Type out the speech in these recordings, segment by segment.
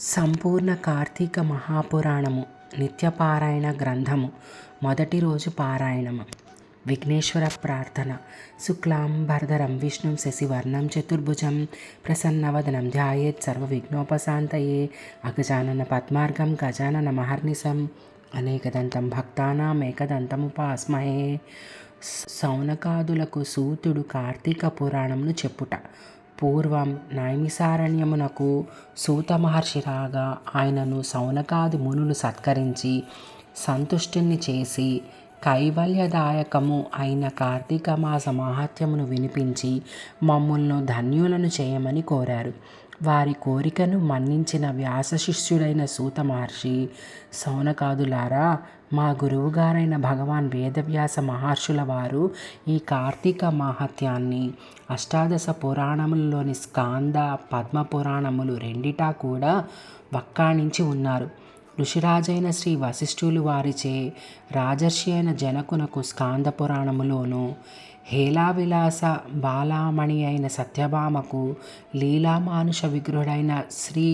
సంపూర్ణ కార్తీక మహాపురాణము నిత్యపారాయణ గ్రంథము మొదటి రోజు పారాయణము. విఘ్నేశ్వర ప్రార్థన. శుక్లాంబరధరం విష్ణుం శశివర్ణం చతుర్భుజం ప్రసన్నవదనం ధ్యాయేత్ సర్వవిఘ్నోపశాంతయే అగజానన పద్మార్గం గజానన మహర్నిశం అనేకదంతం భక్తానాం ఏకదంతముపాస్మహే. సౌనకాదులకు సూతుడు కార్తీక పురాణమును చెప్పుట. పూర్వం నైమిసారణ్యమునకు సూత మహర్షి రాగా ఆయనను సౌనకాది మునులు సత్కరించి సంతుష్టిని చేసి కైవల్యదాయకము అయిన కార్తీక మాస మహాత్మ్యమును వినిపించి మమ్ములను ధన్యులను చేయమని కోరారు. వారి కోరికను మన్నించిన వ్యాస శిష్యుడైన సూత మహర్షి, సౌనకాదులారా, మా గురువుగారైన భగవాన్ వేదవ్యాస మహర్షుల వారు ఈ కార్తీక మాహాత్యాన్ని అష్టాదశ పురాణములలోని స్కాంద పద్మ పురాణములు రెండిటా కూడా వక్కాణించి ఉన్నారు. ఋషిరాజైన శ్రీ వశిష్ఠులు వారిచే రాజర్షి అయిన జనకునకు స్కాంద పురాణములోను, హేలావిలాస బాలామణి అయిన సత్యభామకు లీలామానుష విగ్రహుడైన శ్రీ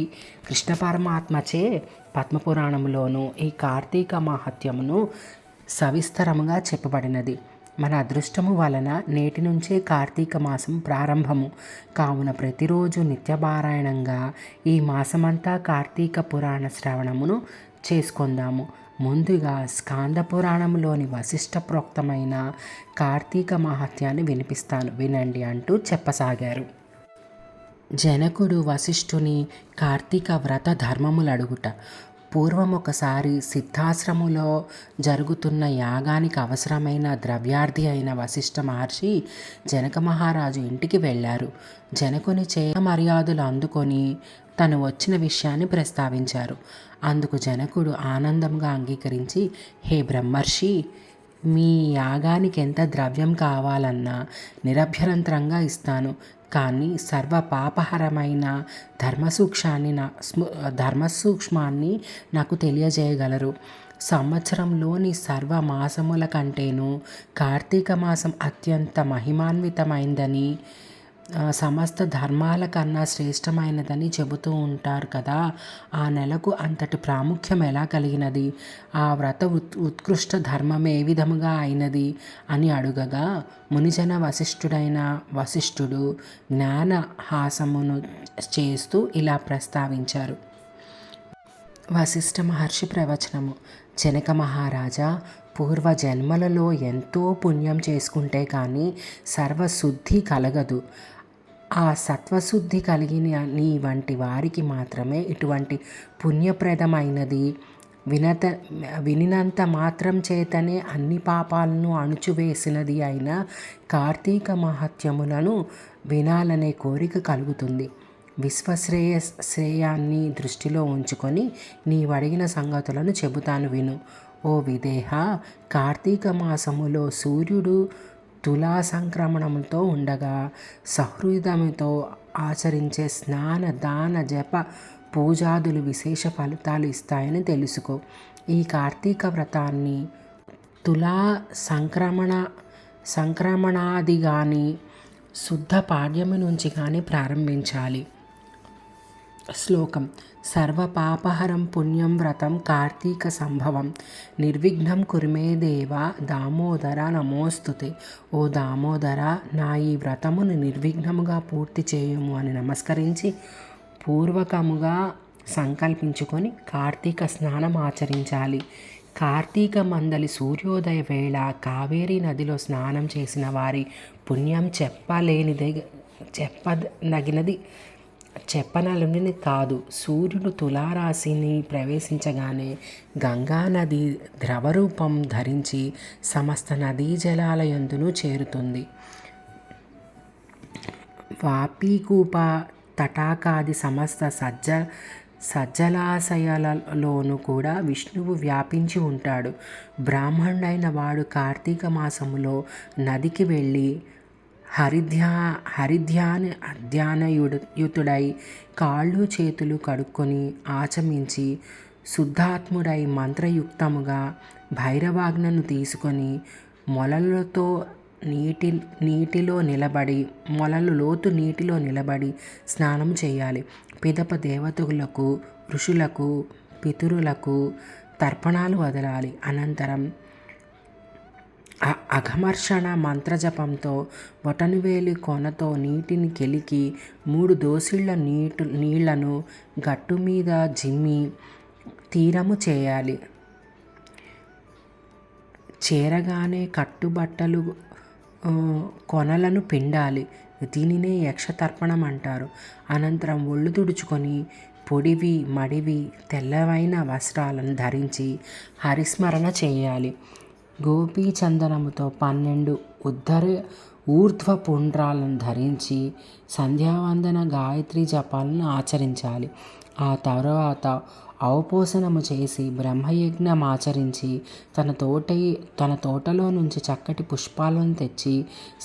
కృష్ణ పరమాత్మచే పద్మపురాణములోను ఈ కార్తీక మాహాత్మ్యమును సవిస్తరముగా చెప్పబడినది. మన అదృష్టము వలన నేటి నుంచే కార్తీక మాసం ప్రారంభము కావున ప్రతిరోజు నిత్యపారాయణంగా ఈ మాసమంతా కార్తీక పురాణ శ్రవణమును చేసుకుందాము. ముందుగా స్కాంద పురాణంలోని వశిష్ఠ ప్రోక్తమైన కార్తీక మహాత్యాన్ని వినిపిస్తాను, వినండి అంటూ చెప్పసాగారు. జనకుడు వశిష్ఠుని కార్తీక వ్రత ధర్మములు అడుగుట. పూర్వం ఒకసారి సిద్ధాశ్రములో జరుగుతున్న యాగానికి అవసరమైన ద్రవ్యార్థి అయిన వశిష్ఠ మహర్షి జనక మహారాజు ఇంటికి వెళ్ళారు. జనకుని మర్యాదలు అందుకొని తను వచ్చిన విషయాన్ని ప్రస్తావించారు. అందుకు జనకుడు ఆనందంగా అంగీకరించి, హే బ్రహ్మర్షి, మీ యాగానికి ఎంత ద్రవ్యం కావాలన్నా నిరభ్యంతరంగా ఇస్తాను. కానీ సర్వ పాపహరమైన ధర్మసూక్ష్మాన్ని నాకు తెలియజేయగలరు. సంవత్సరంలోని సర్వ మాసముల కంటేను కార్తీక మాసం అత్యంత మహిమాన్వితమైందని, సమస్త ధర్మాల కన్నా శ్రేష్టమైనదని చెబుతూ ఉంటారు కదా. ఆ నెలకు అంతటి ప్రాముఖ్యం ఎలా కలిగినది? ఆ వ్రత ఉత్కృష్ట ధర్మం ఏ విధముగా అయినది అని అడుగగా, మునిజన వశిష్ఠుడైన వశిష్ఠుడు జ్ఞానహాసమును చేస్తూ ఇలా ప్రస్తావించారు. వశిష్ఠ మహర్షి ప్రవచనము. జనక మహారాజా, పూర్వజన్మలలో ఎంతో పుణ్యం చేసుకుంటే కానీ సర్వశుద్ధి కలగదు. ఆ సత్వశుద్ధి కలిగిన నీ వంటి వారికి మాత్రమే ఇటువంటి పుణ్యప్రదమైనది. వినినంత మాత్రం చేతనే అన్ని పాపాలను అణుచువేసినది అయిన కార్తీక మహాత్మ్యములను వినాలనే కోరిక కలుగుతుంది. శ్రేయాన్ని దృష్టిలో ఉంచుకొని నీవడిగిన సంగతులను చెబుతాను విను. ఓ విదేహ, కార్తీక మాసములో సూర్యుడు తులా సంక్రమణంతో ఉండగా సహృదయముతో ఆచరించే స్నాన దాన జప పూజాదులు విశేష ఫలితాలు ఇస్తాయని తెలుసుకో. ఈ కార్తీక వ్రతాన్ని తులా సంక్రమణాది కానీ శుద్ధ పాడ్యమి నుంచి కానీ ప్రారంభించాలి. శ్లోకం. సర్వపాపహరం పుణ్యం వ్రతం కార్తీక సంభవం నిర్విఘ్నం కురుమే దేవ దామోదర నమోస్తుతే. ఓ దామోదర, నా ఈ వ్రతమును నిర్విఘ్నముగా పూర్తి చేయుము అని నమస్కరించి పూర్వకముగా సంకల్పించుకొని కార్తీక స్నానం ఆచరించాలి. కార్తీక మందలి సూర్యోదయ వేళ కావేరీ నదిలో స్నానం చేసిన వారి పుణ్యం చెప్పనలుని కాదు. సూర్యుడు తులారాశిని ప్రవేశించగానే గంగానది ద్రవరూపం ధరించి సమస్త నదీ జలాల యందును చేరుతుంది. వాపీకూప తటాకాది సమస్త సజ్జలాశయాలలోనూ కూడా విష్ణువు వ్యాపించి ఉంటాడు. బ్రాహ్మణుడైన వాడు కార్తీక మాసములో నదికి వెళ్ళి ధ్యానయుతుడై కాళ్ళు చేతులు కడుక్కొని ఆచమించి శుద్ధాత్ముడై మంత్రయుక్తముగా భైరవాజ్ఞను తీసుకొని మొలలతో నీటి నీటిలో నిలబడి మొలలు లోతు నీటిలో నిలబడి స్నానం చేయాలి. పిదప దేవతలకు, ఋషులకు, పితరులకు తర్పణాలు వదలాలి. అనంతరం అఘమర్షణ మంత్రజపంతో బొటనవేలి కొనతో నీటిని కెలికి 3 దోసిళ్ల నీళ్లను గట్టు మీద జిమ్మి తీరము చేయాలి. చేరగానే కట్టుబట్టలు కొనలను పిండాలి. దీనినే యక్షతర్పణం అంటారు. అనంతరం ఒళ్ళు తుడుచుకొని పొడివి మడివి తెల్లవైన వస్త్రాలను ధరించి హరిస్మరణ చేయాలి. గోపీచందనముతో 12 ఊర్ధ్వ పుండ్రాలను ధరించి సంధ్యావందన గాయత్రి జపాలను ఆచరించాలి. ఆ తర్వాత ఔపోసనము చేసి బ్రహ్మయజ్ఞం ఆచరించి తన తోటలో నుంచి చక్కటి పుష్పాలను తెచ్చి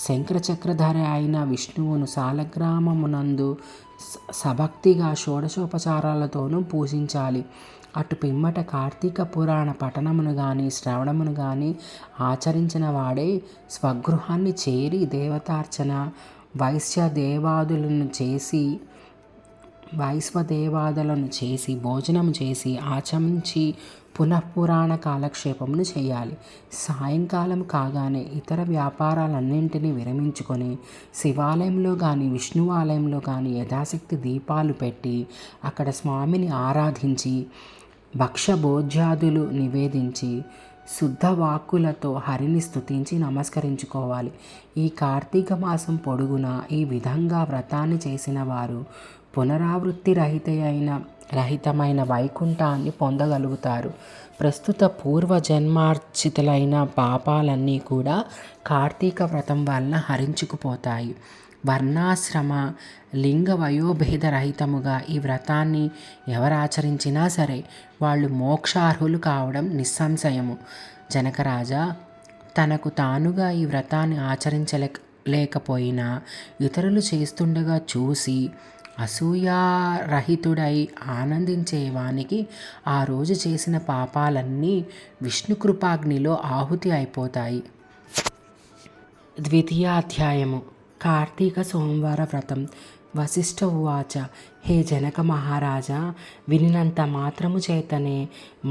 శంకరచక్రధర అయిన విష్ణువును సాలగ్రామమునందు సభక్తిగా షోడశోపచారాలతోనూ పూజించాలి. అటు పిమ్మట కార్తీక పురాణ పఠనమును గాని శ్రవణమును గాని ఆచరించిన వాడే స్వగృహాన్ని చేరి దేవతార్చన వైశ్వదేవాదులను చేసి భోజనం చేసి ఆచమించి పునఃపురాణ కాలక్షేపమును చేయాలి. సాయంకాలం కాగానే ఇతర వ్యాపారాలన్నింటినీ విరమించుకొని శివాలయంలో కానీ విష్ణువాలయంలో కానీ యథాశక్తి దీపాలు పెట్టి అక్కడ స్వామిని ఆరాధించి భక్ష్యభోజ్యాదులు నివేదించి శుద్ధ వాక్కులతో హరిని స్తుతించి నమస్కరించుకోవాలి. ఈ కార్తీక మాసం పొడుగునా ఈ విధంగా వ్రతాన్ని చేసిన వారు పునరావృత్తి రహితమైన వైకుంఠాన్ని పొందగలుగుతారు. ప్రస్తుత పూర్వజన్మార్జితులైన పాపాలన్నీ కూడా కార్తీక వ్రతం వలన హరించుకుపోతాయి. వర్ణాశ్రమ లింగ వయోభేద రహితముగా ఈ వ్రతాన్ని ఎవరాచరించినా సరే వాళ్ళు మోక్షార్హులు కావడం నిస్సంశయము. జనకరాజా, తనకు తానుగా ఈ వ్రతాన్ని ఆచరించలేకపోయినా ఇతరులు చేస్తుండగా చూసి అసూయారహితుడై ఆనందించేవానికి ఆ రోజు చేసిన పాపాలన్నీ విష్ణుకృపాగ్నిలో ఆహుతి అయిపోతాయి. ద్వితీయాధ్యాయము కార్తీక సోమవార వ్రతం. వశిష్ఠ ఉవాచ. హే జనక మహారాజా, వినినంత మాత్రము చేతనే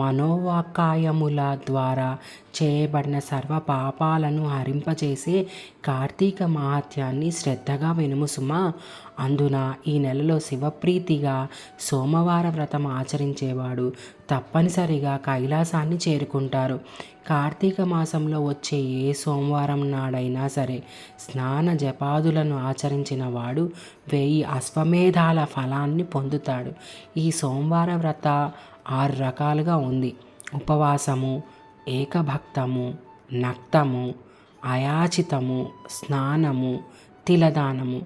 మనోవాక్కాయముల ద్వారా చేయబడిన సర్వ పాపాలను హరింపచేసే కార్తీక మహాత్యాన్ని శ్రద్ధగా వినుము సుమా. అందున ఈ నెలలో శివప్రీతిగా సోమవార వ్రతం ఆచరించేవాడు తప్పనిసరిగా కైలాసాన్ని చేరుకుంటారు. కార్తీక మాసంలో వచ్చే ఏ సోమవారం నాడైనా సరే స్నాన జపాదులను ఆచరించిన వాడు 1000 అశ్వమేధాల ఫలాన్ని పొందుతాడు. ఈ సోమవార వ్రత 6 రకాలుగా ఉంది. ఉపవాసము, ఏకభక్తము, నక్తము, అయాచితము, స్నానము, తిలదానము.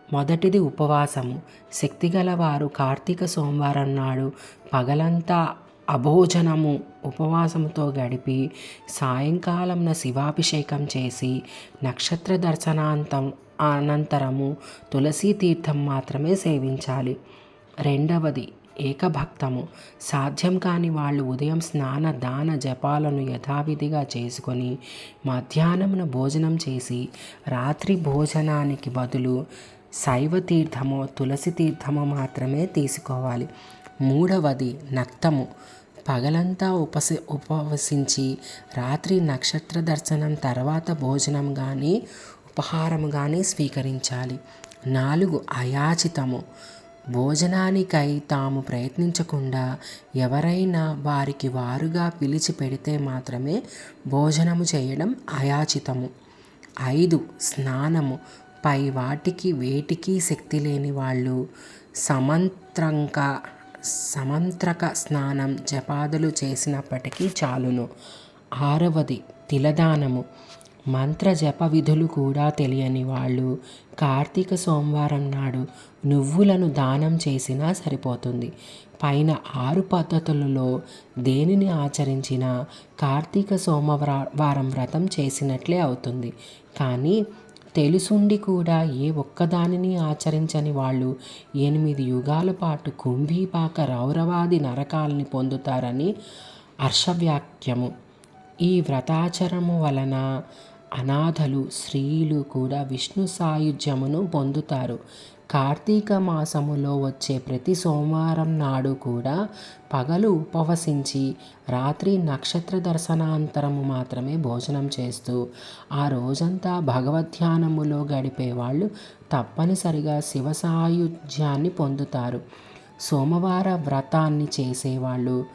మొదటిది ఉపవాసము. శక్తిగలవారు కార్తీక సోమవారం నాడు పగలంతా అభోజనము ఉపవాసముతో గడిపి సాయంకాలంన శివాభిషేకం చేసి నక్షత్ర అనంతరము తులసీ తీర్థం మాత్రమే సేవించాలి. రెండవది ఏకభక్తము. సాధ్యం కాని వాళ్ళు ఉదయం స్నాన దాన జపాలను యథావిధిగా చేసుకొని మధ్యాహ్నమున భోజనం చేసి రాత్రి భోజనానికి బదులు శైవ తీర్థమో తులసి తీర్థమో మాత్రమే తీసుకోవాలి. మూడవది నక్తము. పగలంతా ఉపవసించి రాత్రి నక్షత్ర దర్శనం తర్వాత భోజనం కానీ ఉపహారం కానీ స్వీకరించాలి. 4 అయాచితము. భోజనానికై తాము ప్రయత్నించకుండా ఎవరైనా వారికి వారుగా పిలిచి పెడితే మాత్రమే భోజనము చేయడం అయాచితము. 5 స్నానము. పై వాటికి వేటికి శక్తి లేని వాళ్ళు సమంత్రక స్నానం జపాదులు చేసినప్పటికీ చాలును. 6వది తిలదానము. మంత్ర జప విధులు కూడా తెలియని వాళ్ళు కార్తీక సోమవారం నాడు నువ్వులను దానం చేసినా సరిపోతుంది. పైన 6 పద్ధతులలో దేనిని ఆచరించినా కార్తీక సోమవారం వ్రతం చేసినట్లే అవుతుంది. కానీ తెలుసుండి కూడా ఏ ఒక్కదానిని ఆచరించని వాళ్ళు 8 యుగాల పాటు కుంభీపాక రౌరవాది నరకాలని పొందుతారని హర్షవ్యాఖ్యము. ఈ వ్రతాచరము వలన అనాథలు, స్త్రీలు కూడా విష్ణు సాయుధ్యమును పొందుతారు. కార్తీక మాసములో వచ్చే ప్రతి సోమవారం నాడు కూడా పగలు ఉపవసించి రాత్రి నక్షత్ర దర్శనాంతరము మాత్రమే భోజనం చేస్తూ ఆ రోజంతా భగవద్ధ్యానములో గడిపే వాళ్ళు తప్పనిసరిగా శివ సాయుధ్యాన్ని పొందుతారు. సోమవార వ్రతాన్ని చేసేవాళ్ళు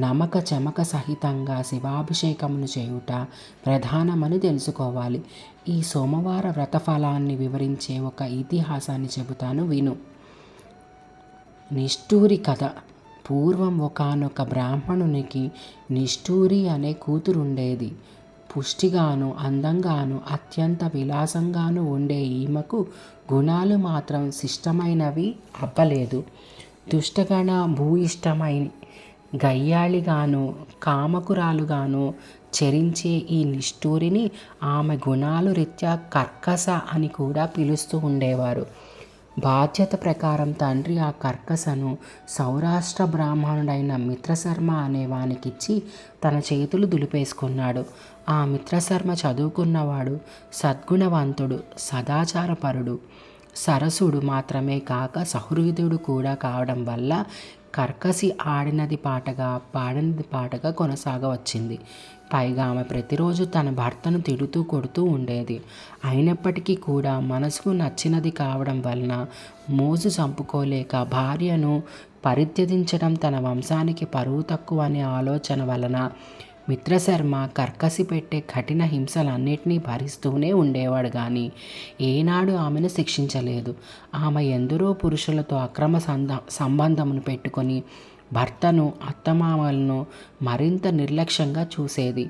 నమక చమక సహితంగా శివాభిషేకమును చేయుట ప్రధానమని తెలుసుకోవాలి. ఈ సోమవార వ్రత ఫలాన్ని వివరించే ఒక ఇతిహాసాన్ని చెబుతాను విను. నిష్ఠూరి కథ. పూర్వం ఒకానొక బ్రాహ్మణునికి నిష్ఠూరి అనే కూతురుండేది. పుష్టిగాను, అందంగాను, అత్యంత విలాసంగాను ఉండే ఈమెకు గుణాలు మాత్రం శిష్టమైనవి అవ్వలేదు. దుష్టగణ భూయిష్టమై గయ్యాళిగాను, కామకురాలుగాను చరించే ఈ నిష్ఠూరిని ఆమె గుణాలు రీత్యా కర్కస అని కూడా పిలుస్తూ ఉండేవారు. బాధ్యత ప్రకారం తండ్రి ఆ కర్కసను సౌరాష్ట్ర బ్రాహ్మణుడైన మిత్రశర్మ అనే వానికిచ్చి తన చేతులు దులిపేసుకున్నాడు. ఆ మిత్రశర్మ చదువుకున్నవాడు, సద్గుణవంతుడు, సదాచారపరుడు, సరసుడు మాత్రమే కాక సహృదయుడు కూడా కావడం వల్ల కర్కసి ఆడినది పాటగా పాడినది పాటగా కొనసాగవచ్చింది. పైగా ఆమె ప్రతిరోజు తన భర్తను తిడుతూ కొడుతూ ఉండేది. అయినప్పటికీ కూడా మనసుకు నచ్చినది కావడం వలన మోజు చంపుకోలేక భార్యను పరిత్యజించడం తన వంశానికి పరువు తక్కువ అనే ఆలోచన వలన మిత్రశర్మ కర్కసి పెట్టే కఠిన హింసలన్నిటినీ భరిస్తూనే ఉండేవాడు కానీ ఏనాడు ఆమెను శిక్షించలేదు. ఆమె ఎందరో పురుషులతో అక్రమ సంబంధమును పెట్టుకొని భర్తను, అత్తమామలను మరింత నిర్లక్ష్యంగా చూసేది.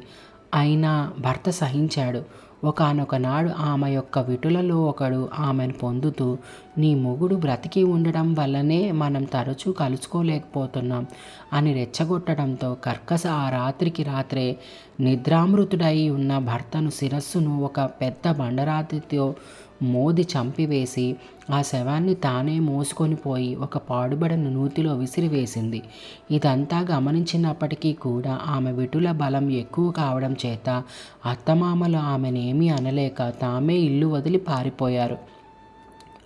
అయినా భర్త సహించాడు. ఒకానొక నాడు ఆమె యొక్క విటులలో ఒకడు ఆమెను పొందుతూ, నీ మొగుడు బ్రతికి ఉండడం వల్లనే మనం తరచూ కలుసుకోలేకపోతున్నాం అని రెచ్చగొట్టడంతో కర్కస ఆ రాత్రికి రాత్రే నిద్రామృతుడై ఉన్న భర్తను శిరస్సును ఒక పెద్ద బండరాతితో మోది చంపివేసి ఆ శవాన్ని తానే మోసుకొని పోయి ఒక పాడుబడిన నూతిలో విసిరివేసింది. ఇదంతా గమనించినప్పటికీ కూడా ఆమె విటుల బలం ఎక్కువ కావడం చేత అత్తమామలు ఆమెనేమీ అనలేక తామే ఇల్లు వదిలి పారిపోయారు.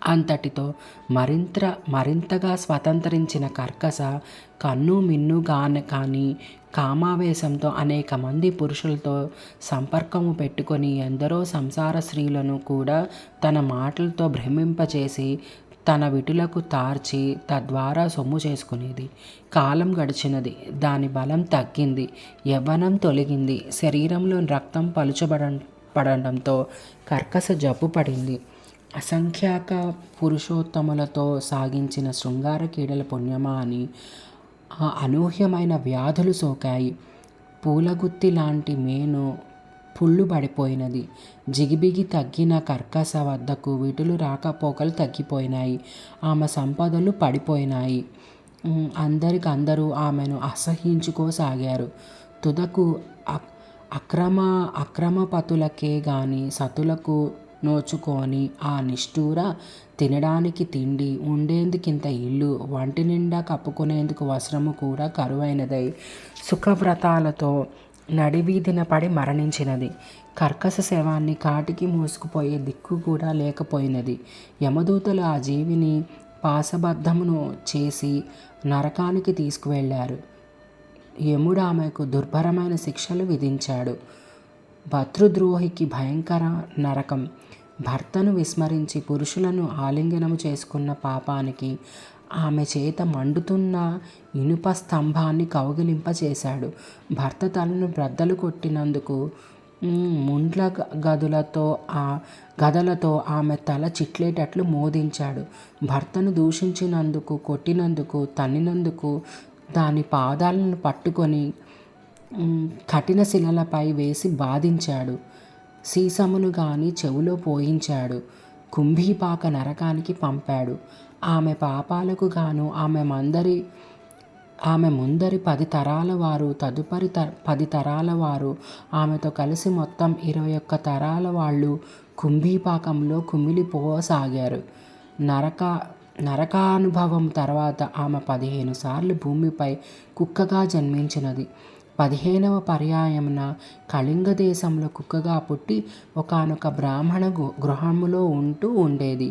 అంతటితో మరింతగా స్వతంత్రించిన కర్కస కన్ను మిన్నుగానే కానీ కామావేశంతో అనేక మంది పురుషులతో సంపర్కము పెట్టుకొని ఎందరో సంసార స్త్రీలను కూడా తన మాటలతో భ్రమింపచేసి తన విటులకు తార్చి తద్వారా సొమ్ము చేసుకునేది. కాలం గడిచినది. దాని బలం తగ్గింది. యవ్వనం తొలగింది. శరీరంలో రక్తం పడడంతో కర్కస జబ్బు పడింది. అసంఖ్యాక పురుషోత్తములతో సాగించిన శృంగార క్రీడల పుణ్యమా అని అనూహ్యమైన వ్యాధులు సోకాయి. పూలగుత్తి లాంటి మేను పుళ్ళు పడిపోయినది. జిగిబిగి తగ్గిన కర్కస వద్దకు విటులు రాకపోకలు తగ్గిపోయినాయి. ఆమె సంపదలు పడిపోయినాయి. అందరూ ఆమెను అసహ్యించుకోసాగారు. తుదకు అక్రమపతులకే గాని సతులకు నోచుకొని ఆ నిష్ఠూర తినడానికి తిండి, ఉండేందుకింత ఇల్లు, వంటి నిండా కప్పుకునేందుకు వస్త్రము కూడా కరువైనదై సుఖవ్రతాలతో నడివీధిన పడి మరణించినది. కర్కస శవాన్ని కాటికి మోసుకుపోయే దిక్కు కూడా లేకపోయినది. యమదూతలు ఆ జీవిని పాశబద్ధమును చేసి నరకానికి తీసుకువెళ్ళారు. యముడు ఆమెకు దుర్భరమైన శిక్షలు విధించాడు. భర్తృద్రోహికి భయంకర నరకం. భర్తను విస్మరించి పురుషులను ఆలింగనము చేసుకున్న పాపానికి ఆమె చేత మండుతున్న ఇనుప స్తంభాన్ని కౌగిలింపచేశాడు. భర్త తలను బ్రద్దలు కొట్టినందుకు ముండ్ల గదలతో ఆమె తల చిట్లేటట్లు మోదించాడు. భర్తను దూషించినందుకు, కొట్టినందుకు, తన్నినందుకు దాని పాదాలను పట్టుకొని కఠిన శిలలపై వేసి బాధించాడు. సీసమును గాని చెవులో పోయించాడు. కుంభీపాక నరకానికి పంపాడు. ఆమె పాపాలకు గాను ఆమె ముందరి 10 తరాల వారు, తదుపరి 10 తరాల వారు, ఆమెతో కలిసి మొత్తం 21 తరాల వాళ్ళు కుంభీపాకంలో కుమిలిపోసాగారు. నరకానుభవం తర్వాత ఆమె 15 సార్లు భూమిపై కుక్కగా జన్మించినది. 15వ పర్యాయమున కళింగ దేశంలో కుక్కగా పుట్టి ఒకానొక బ్రాహ్మణ గృహములో ఉంటూ ఉండేది.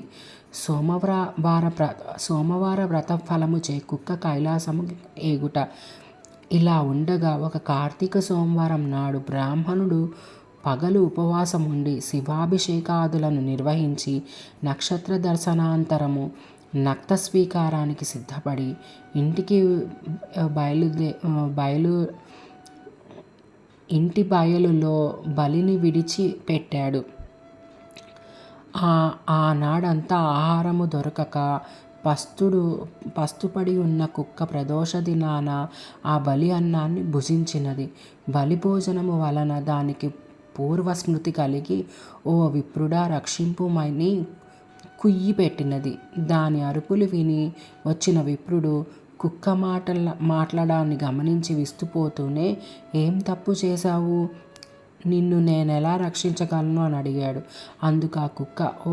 సోమవార వ్రత ఫలముచే కుక్క కైలాసము ఏగుట ఇలా ఉండగా ఒక కార్తీక సోమవారం నాడు బ్రాహ్మణుడు పగలు ఉపవాసం ఉండి శివాభిషేకాదులను నిర్వహించి నక్షత్ర దర్శనాంతరము నక్త స్వీకారానికి సిద్ధపడి ఇంటి బయలులో బలిని విడిచి పెట్టాడు. ఆనాడంతా ఆహారము దొరకక పస్తుపడి ఉన్న కుక్క ప్రదోష దినాన ఆ బలి అన్నాన్ని భుజించినది. బలి భోజనము వలన దానికి పూర్వస్మృతి కలిగి ఓ విప్రుడా రక్షింపుమని కుయ్యి పెట్టినది. దాని అరుపులు విని వచ్చిన విప్రుడు కుక్క మాట్లాడాన్ని గమనించి విస్తుపోతూనే, ఏం తప్పు చేశావు, నిన్ను నేనెలా రక్షించగలను అని అడిగాడు. అందుకు ఆ కుక్క, ఓ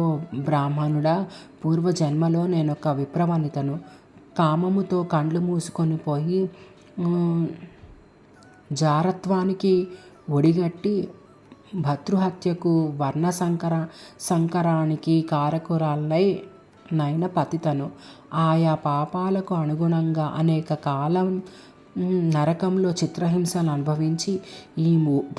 బ్రాహ్మణుడా, పూర్వజన్మలో నేనొక విప్రవనితను. కామముతో కండ్లు మూసుకొని పోయి జారత్వానికి ఒడిగట్టి భర్తృహత్యకు వర్ణ సంకరానికి కారకురాలై నైన పతితను. ఆయా పాపాలకు అనుగుణంగా అనేక కాలం నరకంలో చిత్రహింసను అనుభవించి ఈ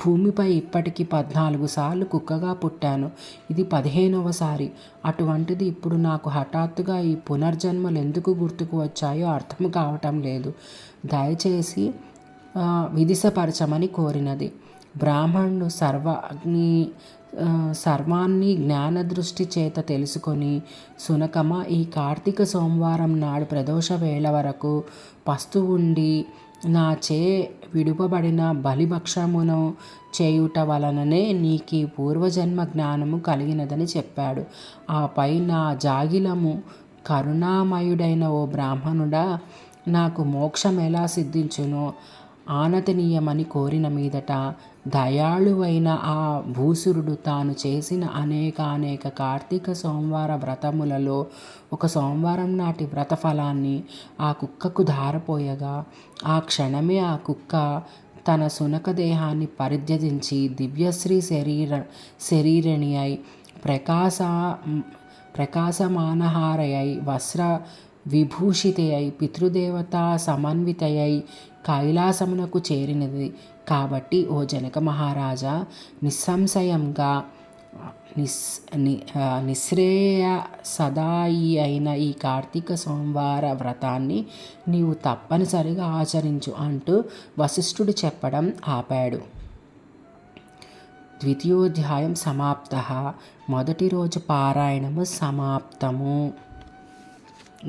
భూమిపై ఇప్పటికి 14 సార్లు కుక్కగా పుట్టాను. ఇది 15వసారి. అటువంటిది ఇప్పుడు నాకు హఠాత్తుగా ఈ పునర్జన్మలు ఎందుకు గుర్తుకు వచ్చాయో అర్థం కావటం లేదు. దయచేసి విదిశపరచమని కోరినది. బ్రాహ్మణుడు సర్వాన్ని జ్ఞానదృష్టి చేత తెలుసుకొని, సునకమా, ఈ కార్తీక సోమవారం నాడు ప్రదోష వేళ వరకు పస్తు ఉండి నాచే విడుపబడిన బలిభక్షమును చేయుట వలననే నీకీ పూర్వజన్మ జ్ఞానము కలిగినదని చెప్పాడు. ఆపై నా జాగిలము కరుణామయుడైన ఓ బ్రాహ్మణుడా, నాకు మోక్షం ఎలా సిద్ధించునో ఆనతనీయమని కోరిన మీదట దయాళువైన ఆ భూసురుడు తాను చేసిన అనేక కార్తీక సోమవార వ్రతములలో ఒక సోమవారం నాటి వ్రత ఫలాన్ని ఆ కుక్కకు ధారపోయగా ఆ క్షణమే ఆ కుక్క తన సునక దేహాన్ని పరిత్యజించి దివ్యశ్రీ శరీరిణి అయి ప్రకాశమానహారయై వస్త్ర విభూషితయై పితృదేవతా సమన్వితయై కైలాసమునకు చేరినది. కాబట్టి ఓ జనక మహారాజా, నిస్సంశయంగా నిశ్రేయసదాయి అయిన ఈ కార్తీక సోమవార వ్రతాన్ని నీవు తప్పనిసరిగా ఆచరించు అంటూ వశిష్ఠుడు చెప్పడం ఆపాడు. 2వ సమాప్తః. మొదటి రోజు పారాయణము సమాప్తము.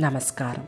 నమస్కారం.